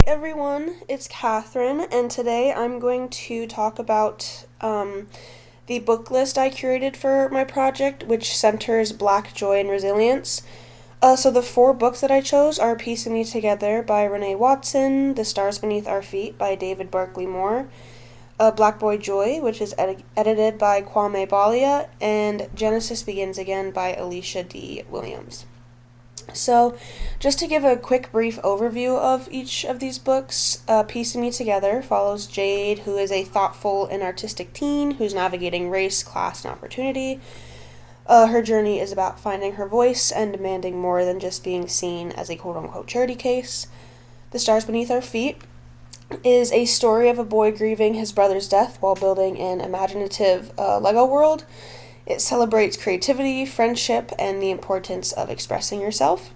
everyone, it's Catherine, and today I'm going to talk about the book list I curated for my project, which centers Black joy and resilience. So the four books that I chose are Piecing Me Together by Renee Watson, The Stars Beneath Our Feet by David Barkley Moore, Black Boy Joy, which is edited by Kwame Balia, and Genesis Begins Again by Alicia D. Williams. So, just to give a quick brief overview of each of these books, Piecing Me Together follows Jade, who is a thoughtful and artistic teen who's navigating race, class, and opportunity. Her journey is about finding her voice and demanding more than just being seen as a quote-unquote charity case. The Stars Beneath Our Feet is a story of a boy grieving his brother's death while building an imaginative Lego world. It celebrates creativity, friendship, and the importance of expressing yourself.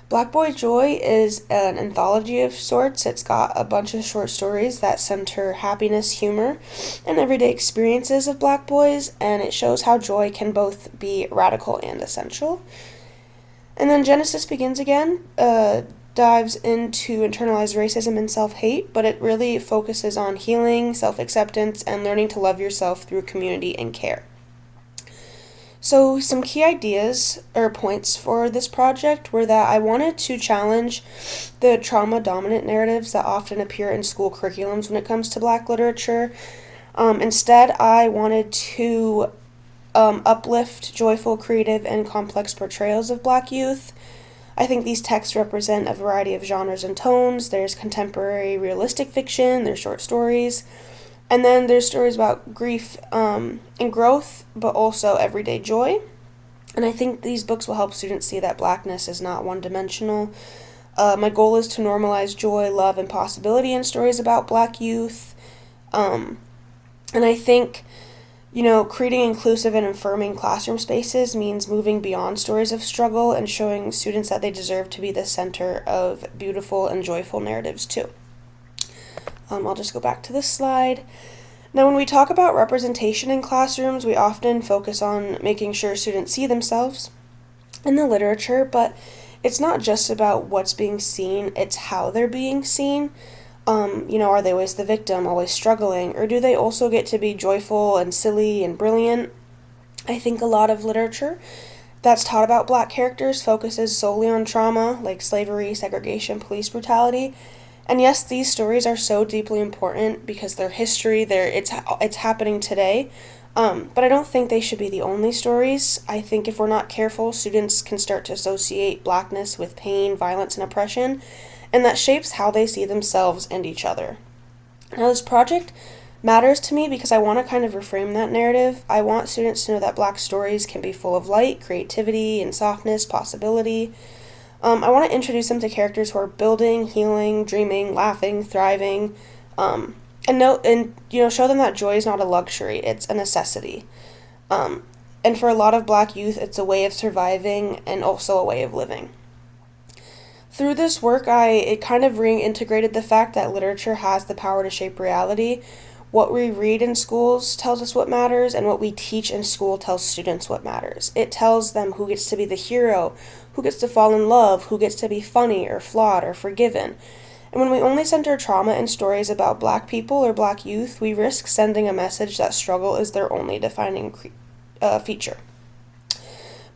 Black Boy Joy is an anthology of sorts. It's got a bunch of short stories that center happiness, humor, and everyday experiences of Black boys, and it shows how joy can both be radical and essential. And then Genesis Begins Again dives into internalized racism and self-hate, but it really focuses on healing, self-acceptance, and learning to love yourself through community and care. So some key ideas or points for this project were that I wanted to challenge the trauma-dominant narratives that often appear in school curriculums when it comes to Black literature. Instead, I wanted to uplift joyful, creative, and complex portrayals of Black youth. I think these texts represent a variety of genres and tones. There's contemporary realistic fiction, there's short stories, and then there's stories about grief and growth, but also everyday joy. And I think these books will help students see that Blackness is not one-dimensional. My goal is to normalize joy, love, and possibility in stories about Black youth. And I think, creating inclusive and affirming classroom spaces means moving beyond stories of struggle and showing students that they deserve to be the center of beautiful and joyful narratives too. I'll just go back to this slide. Now, when we talk about representation in classrooms, we often focus on making sure students see themselves in the literature, but it's not just about what's being seen, it's how they're being seen. Are they always the victim, always struggling, or do they also get to be joyful and silly and brilliant? I think a lot of literature that's taught about Black characters focuses solely on trauma, like slavery, segregation, police brutality. And yes, these stories are so deeply important because their history, it's happening today. But I don't think they should be the only stories. I think if we're not careful, students can start to associate Blackness with pain, violence, and oppression, and that shapes how they see themselves and each other. Now, this project matters to me because I want to kind of reframe that narrative. I want students to know that Black stories can be full of light, creativity, and softness, possibility. I want to introduce them to characters who are building, healing, dreaming, laughing, thriving, and show them that joy is not a luxury, it's a necessity. And for a lot of Black youth, it's a way of surviving and also a way of living. Through this work, it kind of reintegrated the fact that literature has the power to shape reality. What we read in schools tells us what matters, and what we teach in school tells students what matters. It tells them who gets to be the hero, who gets to fall in love, who gets to be funny or flawed or forgiven. And when we only center trauma in stories about Black people or Black youth, we risk sending a message that struggle is their only defining feature.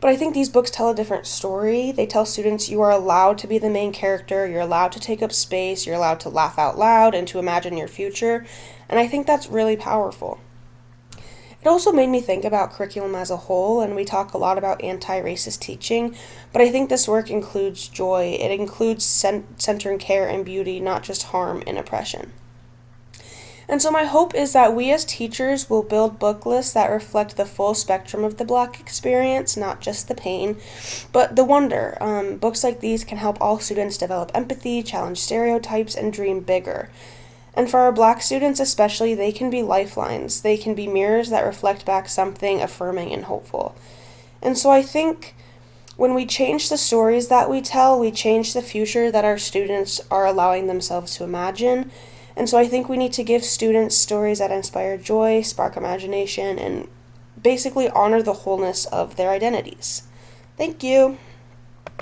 But I think these books tell a different story. They tell students you are allowed to be the main character, you're allowed to take up space, you're allowed to laugh out loud and to imagine your future, and I think that's really powerful. It also made me think about curriculum as a whole, and we talk a lot about anti-racist teaching, but I think this work includes joy. It includes centering care and beauty, not just harm and oppression. And so my hope is that we as teachers will build book lists that reflect the full spectrum of the Black experience, not just the pain, but the wonder. Books like these can help all students develop empathy, challenge stereotypes, and dream bigger. And for our Black students especially, they can be lifelines. They can be mirrors that reflect back something affirming and hopeful. And so I think when we change the stories that we tell, we change the future that our students are allowing themselves to imagine. And so I think we need to give students stories that inspire joy, spark imagination, and basically honor the wholeness of their identities. Thank you.